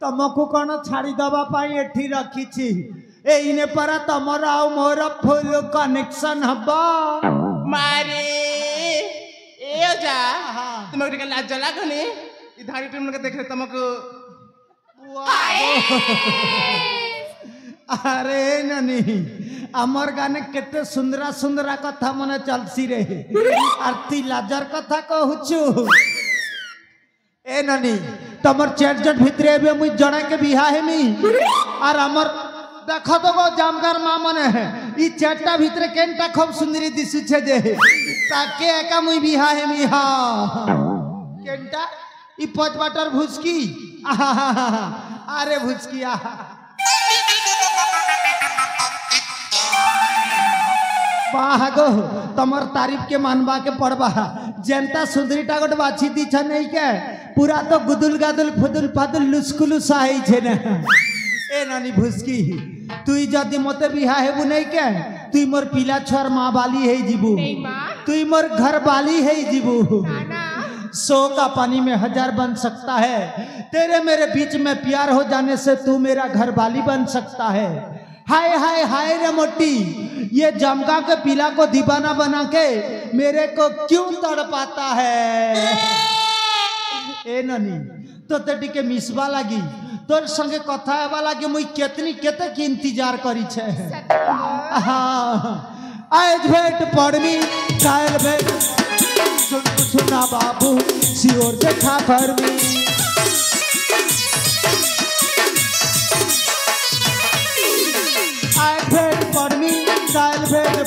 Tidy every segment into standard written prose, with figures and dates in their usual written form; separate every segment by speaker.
Speaker 1: तुमको कौन छाड़ी दबा पाई एठी रखी एने पर तमर आ मोर फुल कनेक्शन हबा
Speaker 2: मारे ए जा तुमको टिके लाज लागनी इ धारी टीम के देख तुमको
Speaker 1: अरे ननी आमर गाने केते सुंदरा सुंदरा कथा मने चलसी रे आरती लाजर कथा कहूछु ए ननी तमर चेट जट भितरे बे मुई जणा के बिहा हेमी और हमर देखो तो जामगार मां मने है ई चेटा भितरे केनटा खूब सुंदरी दिसु छे जे ताके एका मुई बिहा हेमी हा केनटा ई पच बाटर भुसकी अरे भुसकी बागो तमर तारीफ के मानबा के पड़बा जनता सुंदरीटा गोट बाछी दी छ नहीं के पूरा तो गुदुल गादुल फुदुल फादुल लुस्कुलु साही छे ना ए नानी भुसकी तुई जदी मते बिहा हेबु नहीं के तुई मोर पीला छोर मां वाली है जीबू तुई मोर घर वाली है जीबू सौ का पानी में हजार बन सकता है तेरे मेरे बीच में प्यार हो जाने से तू मेरा घर वाली बन सकता है हाय हाय हाय रे मोटी ये जमगा के पीला को दीवाना बना के मेरे को क्यों तड़पाता है ए ननी तो ते के मिसबा लगी तोर संगे कथा हेबा लगी मुई केतनी केते की इंतजार करी छे हां आज भेट पड़मी काल भेट सुना बाबू सियोर देखा फरमी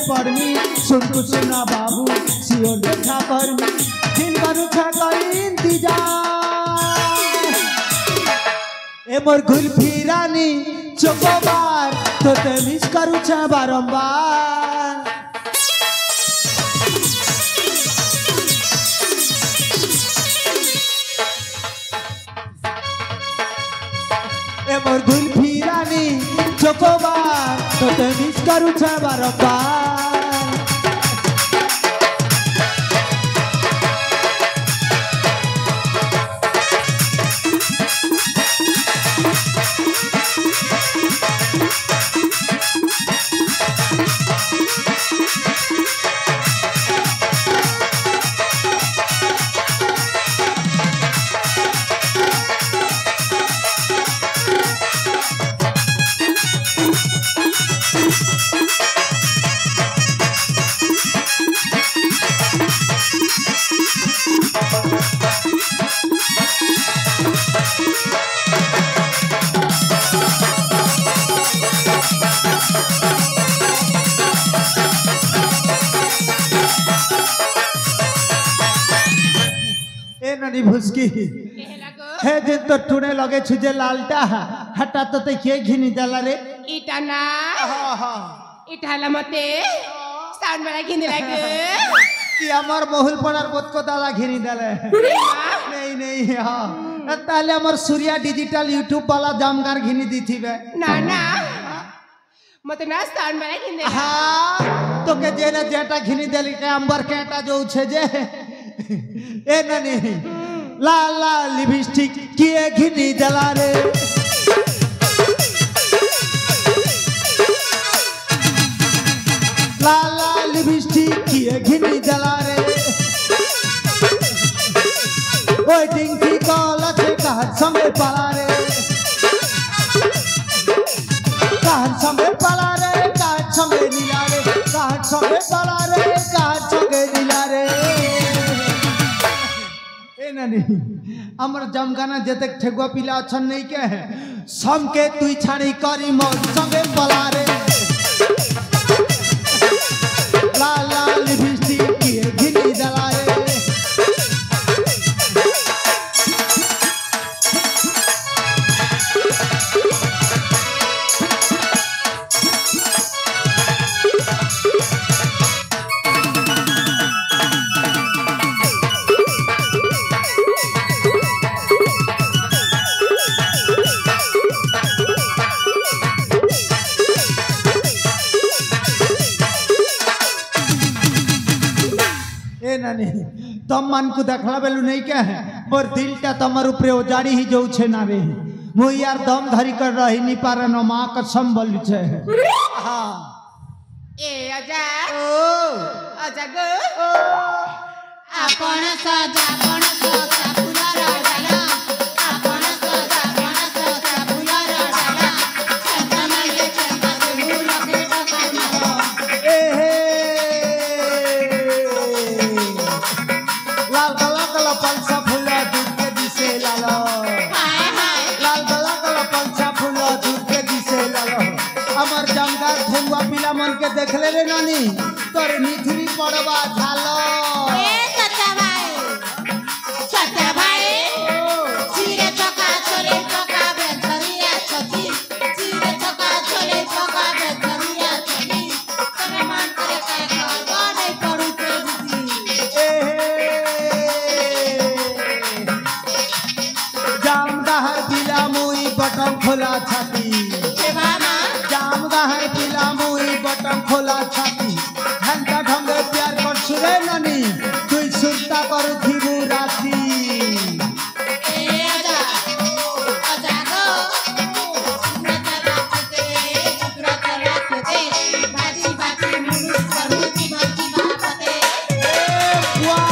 Speaker 1: पढ़नी सुन सुना बाबू सियोर देखा पढ़नी दिन करू करी इंतजार ए मोर गुल्फी रानी चोकोबार तो ते मिस करू बारंबार ए मोर गुल्फी रानी चोकोबार तो ते मिस करू बारंबार भुसकी हे दिन तो टुने लगे छुजे लालटा हटा तो ते के घिनी जाला रे
Speaker 2: इटा ना इटाला मते साउंड वाला घिनी लागे
Speaker 1: कि हमर बहुल पड़ार बोत को दादा घिनी दाले नहीं नहीं हां ताले हमर सूर्या डिजिटल यूट्यूब वाला जामगार घिनी दी थी बे
Speaker 2: ना ना मते ना साउंड वाला घिनी
Speaker 1: हां तो के जेना जेटा घिनी देली के अंबर केटा जो छे जे ए ननी ला ला लिपस्टिक किए घिनी जला रे ला ला लिपस्टिक किए घिनी जला रे ओए डिंकी कॉला से कहत संगे पाला रे कहत संगे पाला रे कहत संगे नीला रे कहत संगे पाला रे कहत संगे नीला रे अमर जमगाना जते ठेगुआ पीला अच्छन नहीं के है सम के तुई छाड़ी करी मोर संगे पला रे ला ला लिपस्टिक की घिनी जला रे तम मन को देखला बेलू नहीं क्या है मोर दिल टा तमर ऊपर ओजाड़ी ही जो छे ना रे मुई यार दम धरी कर रही नहीं पारे न माँ कसम बोली छे हाँ
Speaker 2: ए अजा
Speaker 1: ओ
Speaker 2: अजा गो
Speaker 3: आपण सजा फुलर डाल आपण सजा फुलर डाल चंदनले चंदन फूल के पकानो
Speaker 1: ए हे लाल गला गला पंचा फूला दूध के दिसे लालो
Speaker 3: हाय हाय
Speaker 1: लाल गला गला पंचा फूला दूध के दिसे लालो अमर जंगा धुआ पीला मन के देख ले रे नानी तोर निथरी पड़वा झालो
Speaker 3: ए सत्या भाई चिरे चका छोले चका बेचरिया छथी चिरे चका छोले चका बेचरिया छथी तमे मन करे काय करबो नहीं पड़ू के बुद्धि
Speaker 1: ए जामदाहर पीला मुई बटन खोला छाती
Speaker 3: ए मामा
Speaker 1: जामदाहर पीला मुई बटन खोला छाती घंटा ढंगे प्यार कर सुरे नानी तुई सुनता करू थीबू राती
Speaker 3: ए आजा गो सुब्रत राखते भाजी भाजी मुनुस करू की बापते
Speaker 1: वाह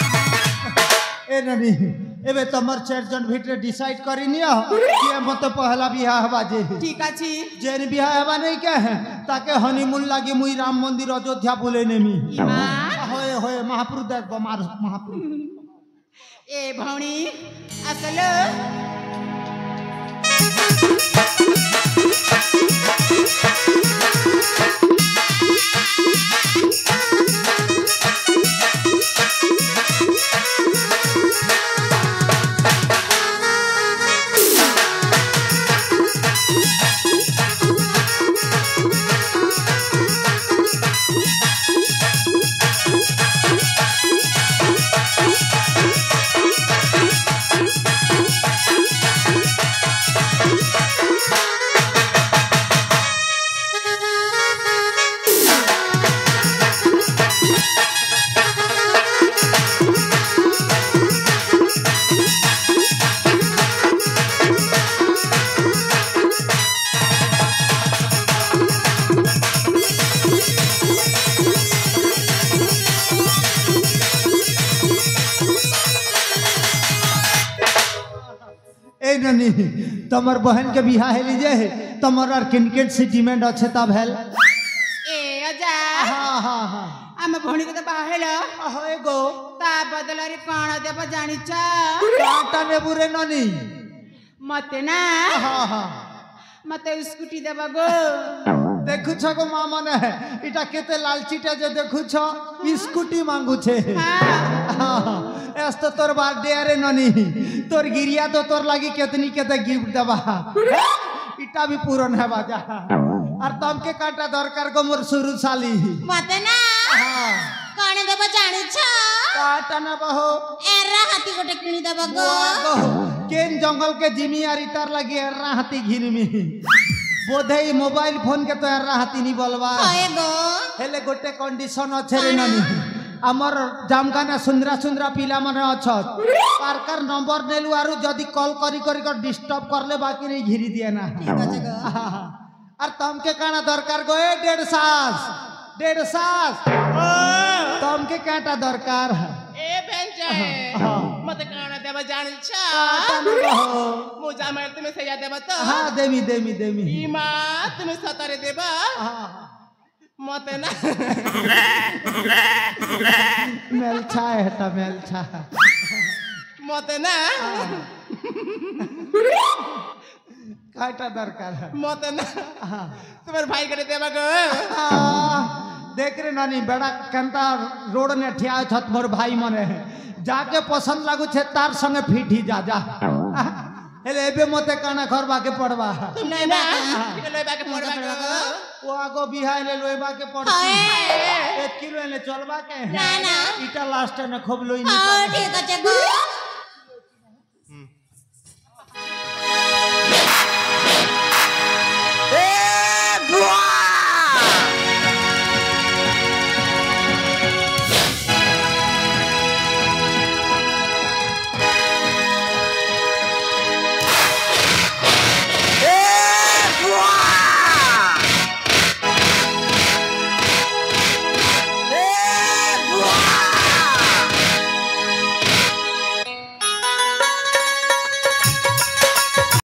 Speaker 1: ए नानी एबे तमर चार जन भितरे डिसाइड करी नियो कि मत पहला बियाह बाजे
Speaker 2: ठीक अछि
Speaker 1: जेन बियाह हवा नहीं के है ताके हनीमून लागी मुई राम मंदिर अयोध्या बोले नेमी
Speaker 2: इमा
Speaker 1: होए होए महाप्रभु दर बमार महाप्रभु
Speaker 2: ए भौणी असल
Speaker 1: ए नानी तमर बहन के बियाह है लीजे तमर और किनकेट से डिमांड अच्छे तब है
Speaker 2: ए अजा
Speaker 1: हाँ हाँ हाँ
Speaker 2: आम भौणी को तो बाहेल
Speaker 1: होए गो
Speaker 2: ता बदल रे कण देब जानिछ
Speaker 1: काटा ने बुरे नानी
Speaker 2: मते ना
Speaker 1: हाँ हाँ
Speaker 2: मते स्कूटी देब गो
Speaker 1: देखु छ गो मामा ने इटा केते लालचीटा जे देखु छ स्कूटी मांगू छे
Speaker 2: हाँ
Speaker 1: एस तो तोर बर्थडे अरे ननी तोर गिरिया तो तोर लागी केतनी केते गिफ्ट देबा इटा भी पूरन है बाजा और तम के काटा दरकार गो मोर शुरू साली
Speaker 3: मते ना
Speaker 1: हाँ
Speaker 3: कण देब जानिछ
Speaker 1: काटा ना बहो
Speaker 3: एरा हाथी गोटे किनी देब गो
Speaker 1: केन जंगल के जिमी आर इतार लगी एर्रा हाथी घिनमी बोधे ई मोबाइल फोन के तो एर्रा हाथी नहीं बोलवा
Speaker 3: होए गो
Speaker 1: हेले गोटे कंडीशन अच्छे रे नानी आमर जामगाना सुंदरा सुंदरा पिला माने अछत पार्कर नंबर नेलु आरु जदी कॉल करी करी कर डिस्टर्ब करले बाकी नहीं घिरी दिए ना
Speaker 3: ठीक আছে गो
Speaker 1: और तमके काना दरकार गो ए 1.5 सास तमके काटा दरकार है
Speaker 2: ए बेंचे मते कण देब जानिछ
Speaker 1: काटा न बहो
Speaker 2: मुजा में तुम से देब तो
Speaker 1: हाँ देमी
Speaker 2: इमा तुम सतरे देब
Speaker 1: हाँ
Speaker 2: मते ना
Speaker 1: मेलछा है ता मेलछा
Speaker 2: मते ना
Speaker 1: কয়টা দরকার
Speaker 2: মতে না তোমার ভাই করে দেবা গো
Speaker 1: देख रे नानी बेड़ा केनता रोड ने ठिया छत मोर भाई मने जाके पसंद लागू छे तार संगे फिटी जा जा हेले एबे मते काना करबा के पड़बा
Speaker 2: नहीं ना इके लइबा के पड़बा गो
Speaker 1: ओ आगो बिहाय ले लोइबा के पड़सी 1 किलो ले चलबा के
Speaker 3: ना ना
Speaker 1: इटा लास्ट ने खूब लोई
Speaker 3: ठीक আছে গো